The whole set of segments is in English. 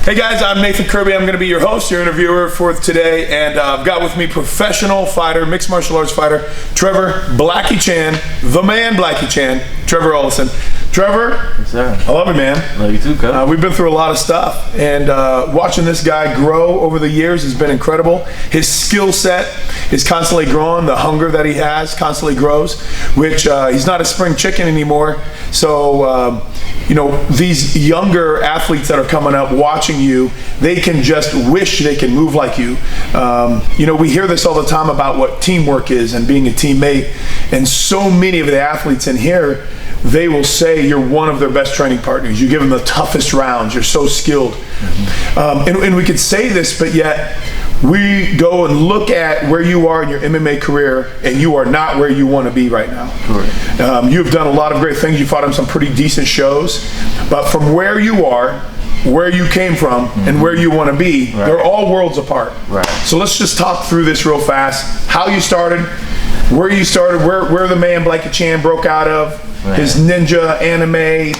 Hey guys, I'm Nathan Kirby. I'm going to be your host, your interviewer for today, and I've got with me professional fighter, mixed martial arts fighter, Trevor Blackie Chan, the man Blackie Chan, Trevor Olson. Trevor, yes, sir. I love you, man. Love you too, Coach. We've been through a lot of stuff, and watching this guy grow over the years has been incredible. His skill set is constantly growing. The hunger that he has constantly grows, which he's not a spring chicken anymore. So, these younger athletes that are coming up watching you, they can just wish they can move like you. We hear this all the time about what teamwork is and being a teammate, and so many of the athletes in here, they will say you're one of their best training partners. You give them the toughest rounds. You're so skilled. And we could say this, but yet we go and look at where you are in your MMA career, and you are not where you want to be right now. Correct. You've done a lot of great things. You fought on some pretty decent shows. But from where you are, where you came from, and where you want to be, they're all worlds apart. Right. So let's just talk through this real fast. How you started, where you started, where the man Blackie Chan broke out of, his ninja anime,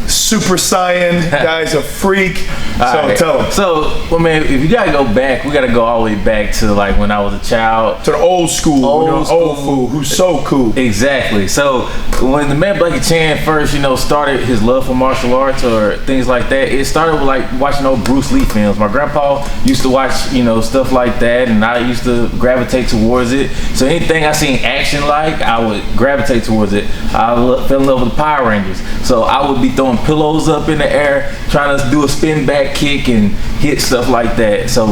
Super Saiyan guy's a freak. Tell him. So, if you gotta go back, we gotta go all the way back to like when I was a child. To the old school, old fool who's so cool. Exactly. So when the man Blackie Chan first, started his love for martial arts or things like that, it started with like watching old Bruce Lee films. My grandpa used to watch, stuff like that, and I used to gravitate towards it. So anything I seen action like, I would gravitate towards it. I fell in love with the Power Rangers. So I would be throwing pillows up in the air, trying to do a spin back kick and hit stuff like that. So,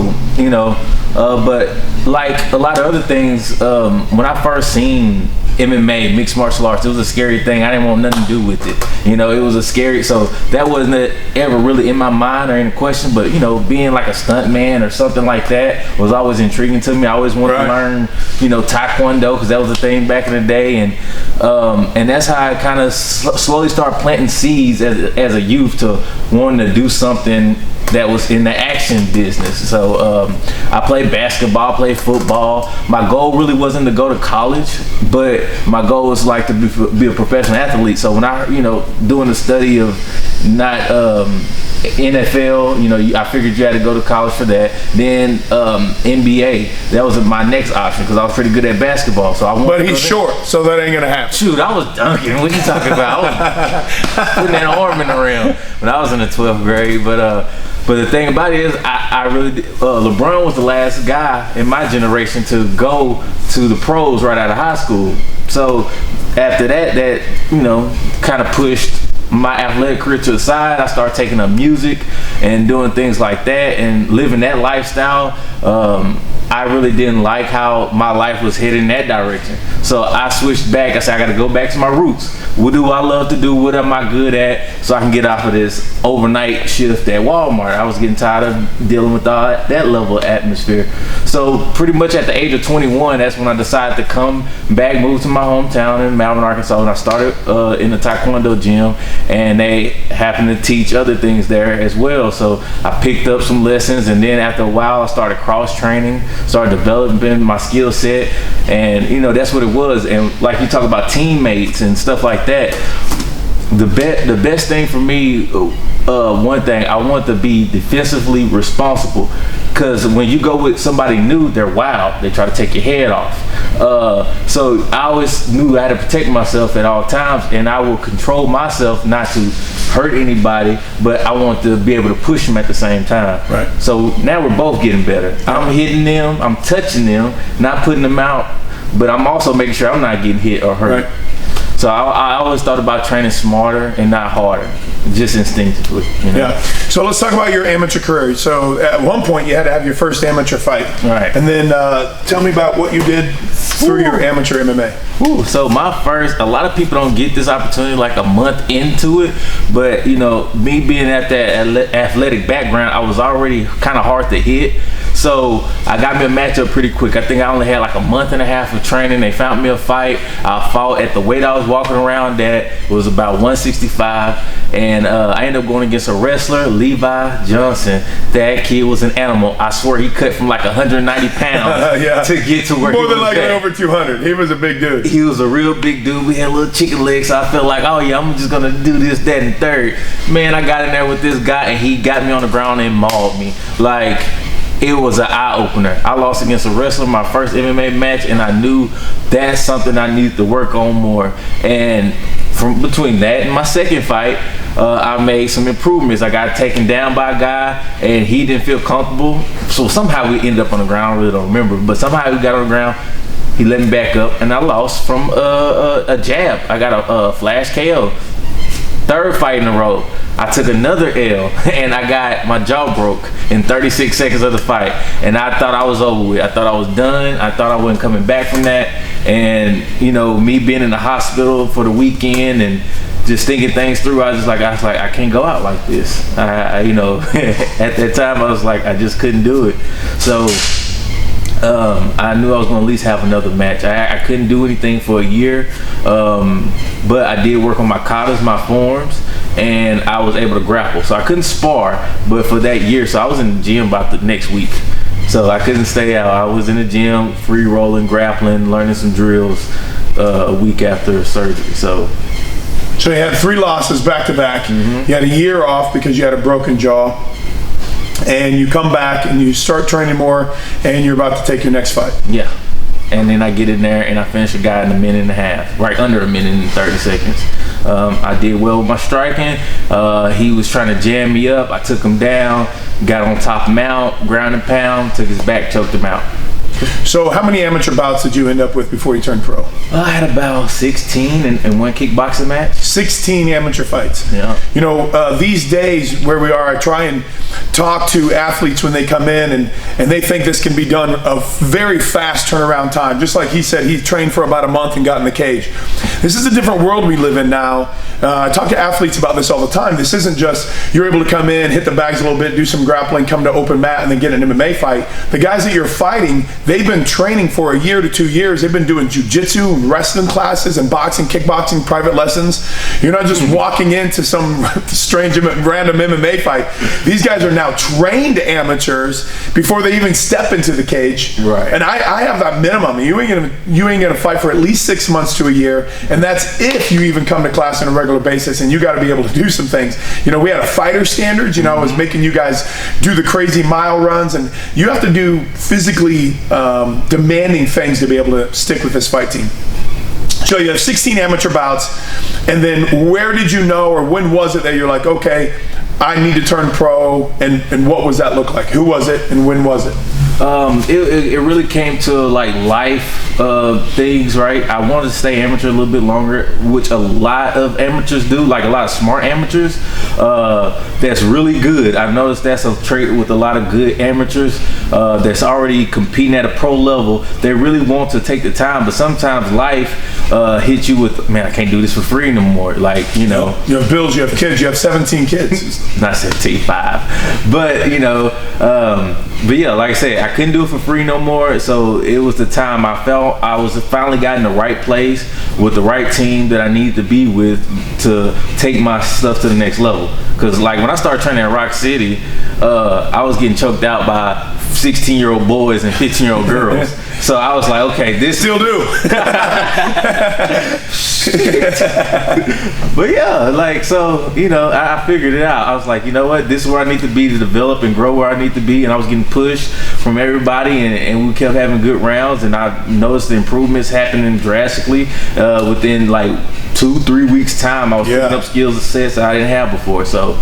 but like a lot of other things, when I first seen MMA, mixed martial arts, it was a scary thing. I didn't want nothing to do with it. It was a scary, so that wasn't ever really in my mind or in question, but being like a stunt man or something like that was always intriguing to me. I always wanted to learn, Taekwondo, because that was a thing back in the day, and that's how I kind of slowly started planting seeds as a youth to wanting to do something that was in the action business. So I played basketball, played football. My goal really wasn't to go to college, but my goal was like to be a professional athlete. So when I, doing the study of not NFL, I figured you had to go to college for that. Then NBA, that was my next option because I was pretty good at basketball. So I wanted But he's short, so that ain't gonna happen. Shoot, I was dunking. What are you talking about? I was putting that arm in the rim when I was in the 12th grade. But the thing about it is, I really did, LeBron was the last guy in my generation to go to the pros right out of high school. So after that kind of pushed my athletic career to the side. I started taking up music and doing things like that and living that lifestyle. I really didn't like how my life was headed in that direction. So I switched back. I said, I got to go back to my roots. What do I love to do? What am I good at? So I can get off of this overnight shift at Walmart. I was getting tired of dealing with all that level of atmosphere. So pretty much at the age of 21, that's when I decided to come back, move to my hometown in Malvern, Arkansas. And I started in the Taekwondo gym, and they happened to teach other things there as well. So I picked up some lessons, and then after a while, I started cross training, started developing my skill set, and that's what it was. And like you talk about teammates and stuff like that, the best thing for me, one thing, I want to be defensively responsible, because when you go with somebody new, they're wild. They try to take your head off. So I always knew I had to protect myself at all times, and I will control myself not to hurt anybody, but I want to be able to push them at the same time. Right. So now we're both getting better. I'm hitting them, I'm touching them, not putting them out, but I'm also making sure I'm not getting hit or hurt. Right. So I always thought about training smarter and not harder, just instinctively. Yeah. So let's talk about your amateur career. So at one point you had to have your first amateur fight. Right. And then tell me about what you did through your amateur MMA. So my first, a lot of people don't get this opportunity like a month into it, but me being at that athletic background, I was already kind of hard to hit. So I got me a matchup pretty quick. I think I only had like a month and a half of training. They found me a fight. I fought at the weight I was walking around at. Was about 165. And I ended up going against a wrestler, Levi Johnson. That kid was an animal. I swear he cut from like 190 pounds to get to where more he than was like at. over 200. He was a big dude. He was a real big dude. We had little chicken legs, so I felt like, oh yeah, I'm just gonna do this, that, and third. Man, I got in there with this guy, and he got me on the ground and mauled me. Like, it was an eye opener. I lost against a wrestler my first MMA match, and I knew that's something I needed to work on more. And from between that and my second fight, I made some improvements. I got taken down by a guy, and he didn't feel comfortable. So somehow we ended up on the ground. I really don't remember, but somehow we got on the ground. He let me back up, and I lost from a jab. I got a flash KO. Third fight in a row, I took another L, and I got my jaw broke in 36 seconds of the fight, and I thought I was over with. I thought I was done. I thought I wasn't coming back from that, and you know, me being in the hospital for the weekend and just thinking things through, I was like, I can't go out like this. You know, at that time, I was like, I just couldn't do it. So I knew I was going to at least have another match. I couldn't do anything for a year, but I did work on my katas, my forms, and I was able to grapple. So I couldn't spar, but for that year, so I was in the gym about the next week. So I couldn't stay out. I was in the gym, free rolling, grappling, learning some drills a week after surgery. So you had 3 losses back to back. You had a year off because you had a broken jaw. And you come back and you start training more, and you're about to take your next fight. Yeah. And then I get in there and I finish a guy in a minute and a half, right under a minute and 30 seconds. I did well with my striking. He was trying to jam me up. I took him down, got on top mount, ground and pound, took his back, choked him out. So how many amateur bouts did you end up with before you turned pro? I had about 16 in one kickboxing match. 16 amateur fights. Yeah. You know, these days where we are, I try and talk to athletes when they come in, and they think this can be done a very fast turnaround time. Just like he said, he trained for about a month and got in the cage. This is a different world we live in now. I talk to athletes about this all the time. This isn't just you're able to come in, hit the bags a little bit, do some grappling, come to open mat, and then get an MMA fight. The guys that you're fighting, they've been training for a year to 2 years. They've been doing jiu-jitsu and wrestling classes and boxing, kickboxing, private lessons. You're not just walking into some strange random MMA fight. These guys are now trained amateurs before they even step into the cage. Right. And I have that minimum. You ain't gonna fight for at least 6 months to a year, and that's if you even come to class on a regular basis, and you got to be able to do some things. You know, we had a fighter standards. You know, I was making you guys do the crazy mile runs, and you have to do physically demanding things to be able to stick with this fight team. So you have 16 amateur bouts, and then where did you know, or when was it that you're like, okay, I need to turn pro, and what was that look like? Who was it, and when was it? It really came to like life things, right? I wanted to stay amateur a little bit longer, which a lot of amateurs do, like a lot of smart amateurs. That's really good. I noticed that's a trait with a lot of good amateurs that's already competing at a pro level. They really want to take the time, but sometimes life hits you with, man, I can't do this for free no more. Like, you know. You have bills, you have kids, you have 17 kids. Not 17, 5. But, you know, but yeah, like I said, I couldn't do it for free no more. So it was the time I felt I was finally got in the right place with the right team that I needed to be with to take my stuff to the next level. Because like when I started training at Rock City, I was getting choked out by 16-year-old boys and 15-year-old girls. So I was like, okay, this still do. But yeah, like, so, you know, I figured it out. I was like, you know what, this is where I need to be to develop and grow where I need to be. And I was getting pushed from everybody, and we kept having good rounds, and I noticed the improvements happening drastically within like 2-3 weeks time. I was picking up skills and sets that I didn't have before. So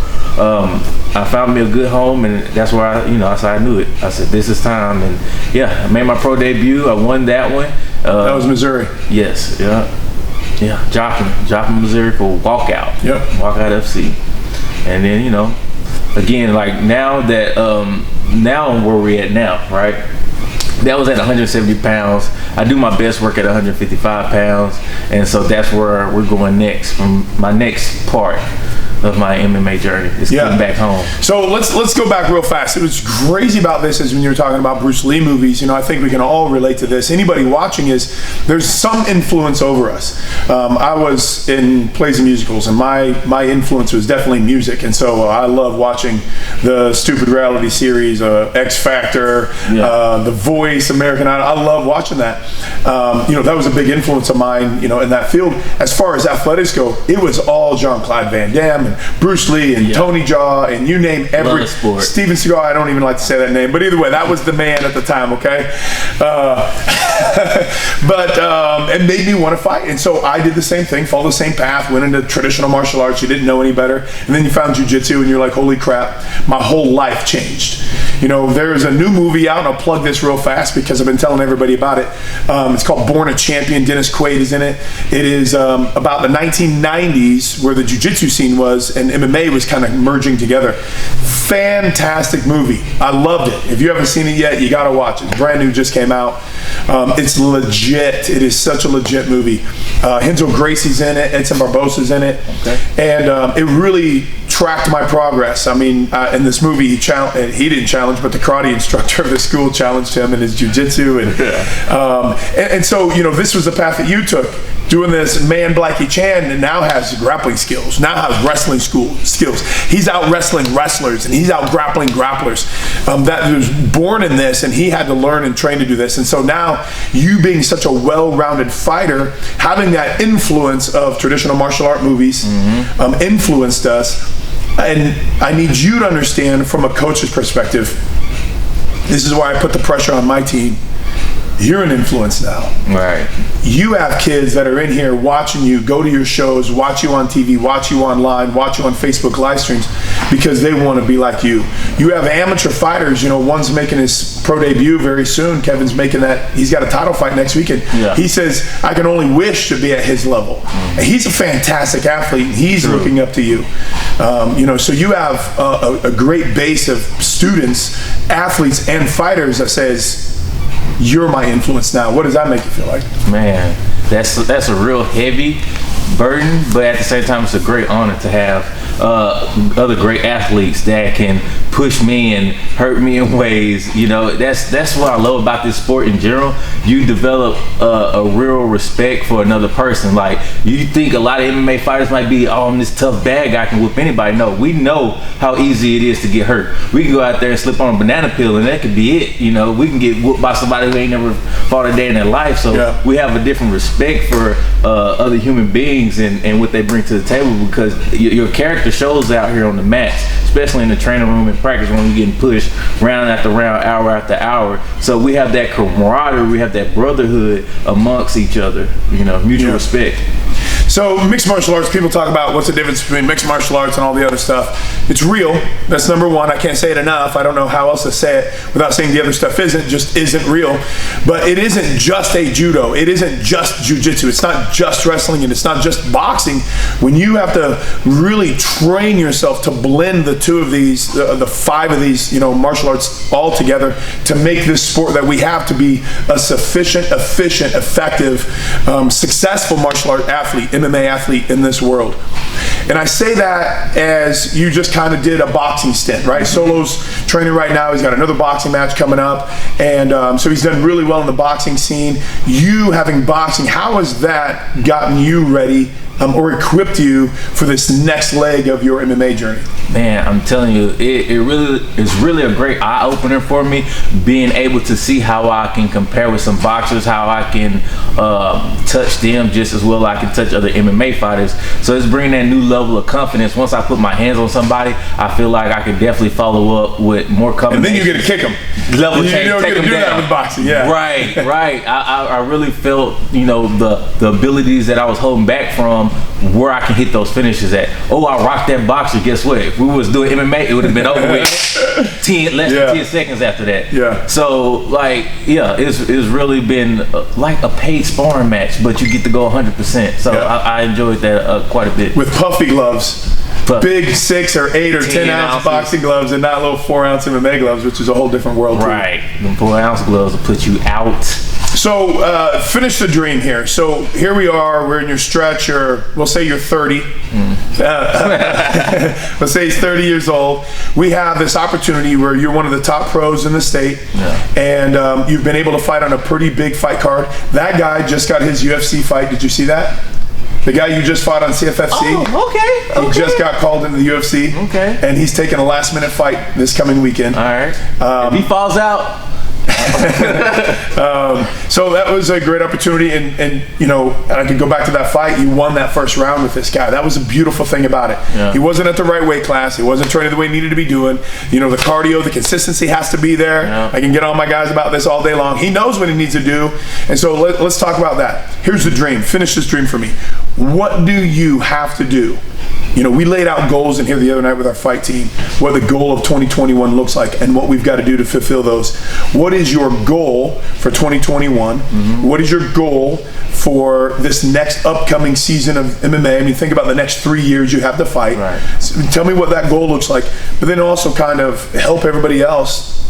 I found me a good home, and that's where I knew it. I said, this is time. And yeah, I made my pro debut. I won that one. That was Missouri. Yes, yeah, Joplin, Missouri for Walkout. Yep. Walkout FC. And then, you know, again, like now that now where we at now, right? That was at 170 pounds. I do my best work at 155 pounds, and so that's where we're going next. From my next part, of my MMA journey. It's getting back home. So let's go back real fast. It was crazy about this is when you were talking about Bruce Lee movies. You know, I think we can all relate to this. Anybody watching is there's some influence over us. I was in plays and musicals, and my influence was definitely music, and so I love watching the stupid reality series, X Factor, The Voice, American Idol. I love watching that. You know, that was a big influence of mine. You know, in that field. As far as athletics go, it was all Jean-Claude Van Damme and Bruce Lee and Tony Jaa and you name every Steven Seagal. I don't even like to say that name, but either way, that was the man at the time. Okay, but it made me want to fight, and so I did the same thing, followed the same path, went into traditional martial arts. You didn't know any better, and then you found jiu-jitsu, and you're like, holy crap, my whole life changed. You know, there's a new movie out, and I'll plug this real fast because I've been telling everybody about it. It's called Born a Champion. Dennis Quaid is in it. It is about the 1990s where the jiu-jitsu scene was and MMA was kind of merging together. Fantastic movie. I loved it. If you haven't seen it yet, you got to watch it. Brand new, just came out. It's legit. It is such a legit movie. Renzo Gracie's in it. Edson Barbosa's in it. And it really tracked my progress. I mean, in this movie, he didn't challenge, but the karate instructor of the school challenged him in his jiu-jitsu. And so, you know, this was the path that you took. Doing this, man, Blackie Chan now has grappling skills, now has wrestling skills. He's out wrestling wrestlers, and he's out grappling grapplers that was born in this, and he had to learn and train to do this. And so now, you being such a well-rounded fighter, having that influence of traditional martial art movies influenced us. And I need you to understand from a coach's perspective, this is why I put the pressure on my team. You're an influence now. Right. You have kids that are in here watching you, go to your shows, watch you on TV, watch you online, watch you on Facebook live streams because they want to be like you. You have amateur fighters, you know, one's making his pro debut very soon. Kevin's making that, he's got a title fight next weekend. He says, I can only wish to be at his level. And he's a fantastic athlete. He's looking up to you. You know, so you have a great base of students, athletes, and fighters that says, you're my influence now. What does that make you feel like? Man, that's a real heavy burden, but at the same time, it's a great honor to have other great athletes that can push me and hurt me in ways. You know, that's what I love about this sport in general. You develop a real respect for another person. Like, you think a lot of MMA fighters might be, oh, I'm this tough bad guy, I can whoop anybody. No, we know how easy it is to get hurt. We can go out there and slip on a banana peel and that could be it. You know, we can get whooped by somebody who ain't never fought a day in their life. So we have a different respect for other human beings and what they bring to the table, because your character shows out here on the mats, especially in the training room and practice when we're getting pushed round after round, hour after hour. So we have that camaraderie, we have that brotherhood amongst each other, you know, mutual respect. So mixed martial arts, people talk about what's the difference between mixed martial arts and all the other stuff. It's real. That's number one. I can't say it enough. I don't know how else to say it without saying the other stuff isn't real. But it isn't just a judo. It isn't just jiu-jitsu. It's not just wrestling, and it's not just boxing. When you have to really train yourself to blend the two of these, the five of these, you know, martial arts all together to make this sport that we have to be a sufficient, efficient, effective, successful martial art athlete, MMA athlete in this world. And I say that as you just kind of did a boxing stint, right? Solo's training right now. He's got another boxing match coming up. And so he's done really well in the boxing scene. You having boxing, how has that gotten you ready or equipped you for this next leg of your MMA journey? Man, I'm telling you, it really is really a great eye-opener for me, being able to see how I can compare with some boxers, how I can touch them just as well as I can touch other MMA fighters. So it's bringing that new level of confidence. Once I put my hands on somebody, I feel like I can definitely follow up with more confidence. And then you get to kick them. Level change, you don't take get to them do down. that with boxing, yeah. Right. I really felt, you know, the abilities that I was holding back from, where I can hit those finishes at. Oh, I rocked that boxer. Guess what? If we was doing MMA, it would have been over with less than 10 seconds after that. Yeah. So, like, yeah, it's really been like a paid sparring match, but you get to go 100%. So I enjoyed that quite a bit. With puffy gloves. Big 6 or 8 or 10 ounce boxing gloves and not little 4 ounce MMA gloves, which is a whole different world. Right. Them 4 ounce gloves will put you out. So finish the dream here. So here we are. We're in your stretch. We'll say you're 30. Let's say he's 30 years old. We have this opportunity where you're one of the top pros in the state, and you've been able to fight on a pretty big fight card. That guy just got his UFC fight. Did you see that? The guy you just fought on CFFC. Oh, okay. He just got called into the UFC. Okay. And he's taking a last-minute fight this coming weekend. All right. If he falls out. So that was a great opportunity, and I could go back to that fight. You won that first round with this guy. That was a beautiful thing about it. Yeah. He wasn't at the right weight class. He wasn't training the way he needed to be doing. The cardio, the consistency has to be there. Yeah. I can get on my guys about this all day long. He knows what he needs to do, and so let's talk about that. Here's the dream. Finish this dream for me. What do you have to do? We laid out goals in here the other night with our fight team, what the goal of 2021 looks like and what we've got to do to fulfill those. What is your goal for 2021? Mm-hmm. What is your goal for this next upcoming season of MMA? I mean, think about the next 3 years you have to fight. Right. So tell me what that goal looks like, but then also kind of help everybody else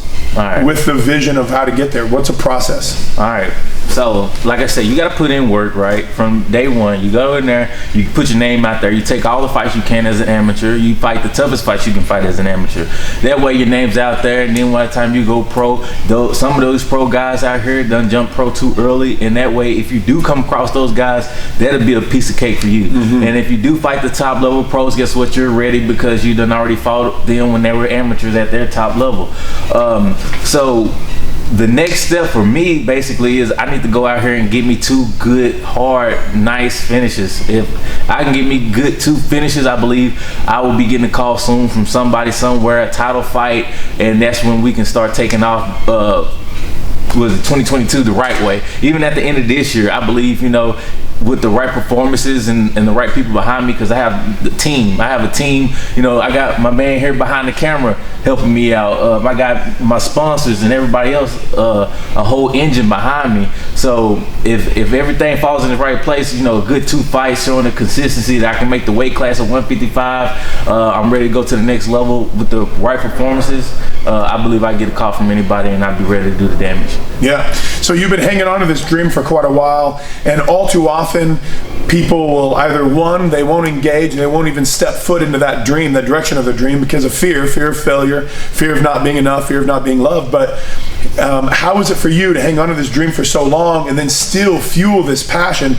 with the vision of how to get there. What's a process? All right. So, like I said, you got to put in work, right? From day one, you go in there, you put your name out there, you take all the fights you can as an amateur, you fight the toughest fights you can fight as an amateur. That way your name's out there, and then by the time you go pro, some of those pro guys out here done jump pro too early, and that way if you do come across those guys, that'll be a piece of cake for you. Mm-hmm. And if you do fight the top level pros, guess what? You're ready because you done already fought them when they were amateurs at their top level. So the next step for me basically is I need to go out here and get me 2 good, hard, nice finishes. If I can get me good 2 finishes, I believe I will be getting a call soon from somebody somewhere, a title fight, and that's when we can start taking off was 2022 the right way. Even at the end of this year, I believe, with the right performances and the right people behind me, because I have the team. I have a team. I got my man here behind the camera helping me out. I got my sponsors and everybody else, a whole engine behind me. So if everything falls in the right place, a good 2 fights showing the consistency that I can make the weight class of 155, I'm ready to go to the next level with the right performances. I believe I get a call from anybody and I'll be ready to do the damage. Yeah. So you've been hanging on to this dream for quite a while, and all too often people will either, they won't engage and they won't even step foot into that dream, that direction of the dream, because of fear of failure, fear of not being enough, fear of not being loved. But how is it for you to hang on to this dream for so long and then still fuel this passion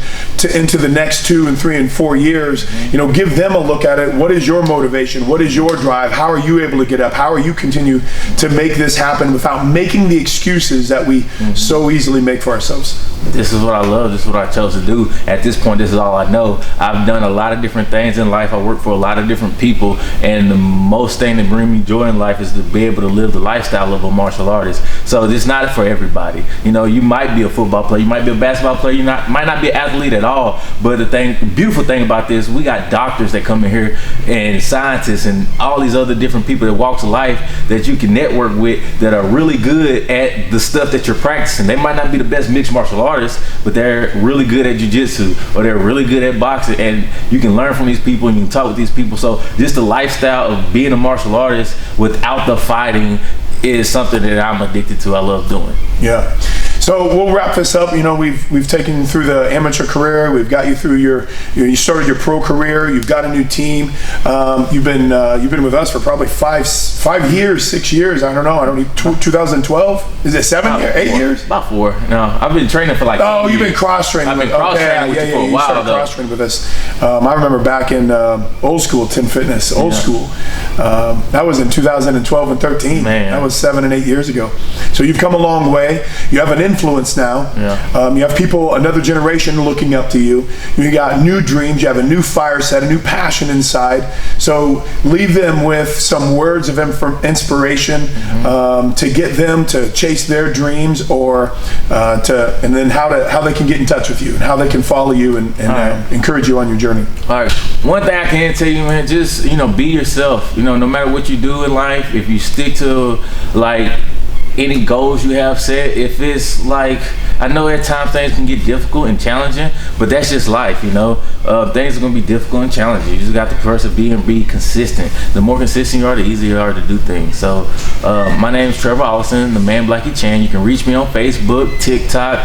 into the next 2 and 3 and 4 years? Give them a look at it. What is your motivation? What is your drive? How are you able to get up? How are you continue to make this happen without making the excuses that we so easily make for ourselves? This is what I love. This is what I chose to do. At this point, this is all I know. I've done a lot of different things in life. I work for a lot of different people, and the most thing that brings me joy in life is to be able to live the lifestyle of a martial artist. So this is not for everybody. You might be a football player, you might be a basketball player, might not be an athlete at all. But the beautiful thing about this, we got doctors that come in here and scientists and all these other different people that walks of life that you can network with that are really good at the stuff that you're practicing. They might not be the best mixed martial artists, but they're really good at jiu-jitsu or they're really good at boxing, and you can learn from these people and you can talk with these people. So just the lifestyle of being a martial artist without the fighting is something that I'm addicted to. I love doing. Yeah. So we'll wrap this up. We've taken you through the amateur career. We've got you through you started your pro career. You've got a new team. You've been with us for probably 5 years, 6 years. I don't know. 2012. Is it 7 years? 8 years? About 4. No, I've been training for like. Oh, you've been cross training. I've been cross training with you for a while. You started cross training with us. I remember back in old school, Tim Fitness, old school. That was in 2012 and 13. Man. That was 7 and 8 years ago. So you've come a long way. You have an influence now. Yeah. You have people, another generation looking up to you. You got new dreams. You have a new fire set, a new passion inside. So leave them with some words of inspiration to get them to chase their dreams, or and then how they can get in touch with you and how they can follow you and encourage you on your journey. All right. One thing I can tell you, man, just be yourself. No matter what you do in life, if you stick to any goals you have set, if it's I know at times things can get difficult and challenging, but that's just life, you know. Things are gonna be difficult and challenging. You just got to persevere and be consistent. The more consistent you are, the easier you are to do things. So my name is Trevor Ollison, the man Blackie Chan. You can reach me on Facebook, TikTok,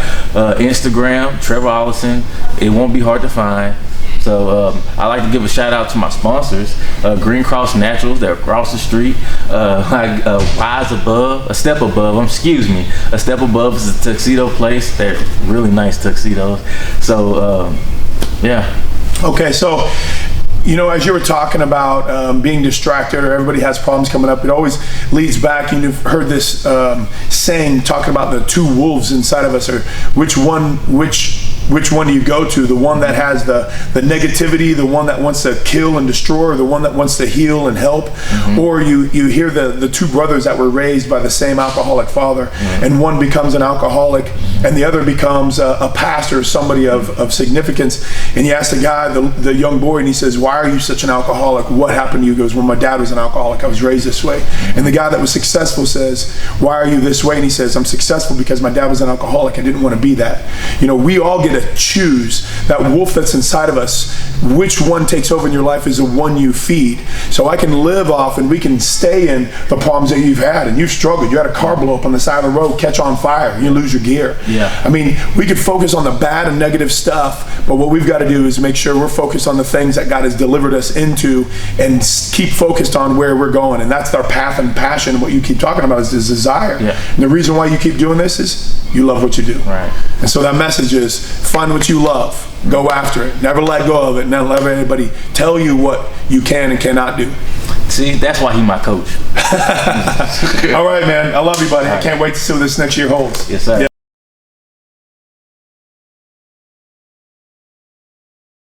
Instagram, Trevor Ollison. It won't be hard to find. So I like to give a shout out to my sponsors, Green Cross Naturals. They're across the street. Wise Above, A Step Above. A Step Above is a tuxedo place. They're really nice tuxedos. So yeah. Okay, so you know, as you were talking about being distracted, or everybody has problems coming up, it always leads back. You've heard this saying talking about the two wolves inside of us, or which one do you go to? The one that has the negativity, the one that wants to kill and destroy, or the one that wants to heal and help? Mm-hmm. Or you hear the two brothers that were raised by the same alcoholic father, mm-hmm. and one becomes an alcoholic and the other becomes a pastor, somebody of significance. And you ask the guy, the young boy, and he says, why are you such an alcoholic? What happened to you? He goes, well, my dad was an alcoholic. I was raised this way. And the guy that was successful says, why are you this way? And he says, I'm successful because my dad was an alcoholic. I didn't want to be that. You know, we all get to choose that wolf that's inside of us. Which one takes over in your life is the one you feed. So I can live off, and we can stay in the problems that you've had, and you've struggled. You had a car blow up on the side of the road, catch on fire, you lose your gear. Yeah. I mean, we could focus on the bad and negative stuff, but what we've got to do is make sure we're focused on the things that God has delivered us into, and keep focused on where we're going. And that's our path and passion. What you keep talking about is this desire. Yeah. And the reason why you keep doing this is you love what you do. Right. And so that message is find what you love, go after it, never let go of it, never let anybody tell you what you can and cannot do. See, that's why he's my coach. All right, man. I love you, buddy. I can't wait to see what this next year holds. Yes, sir. Yeah.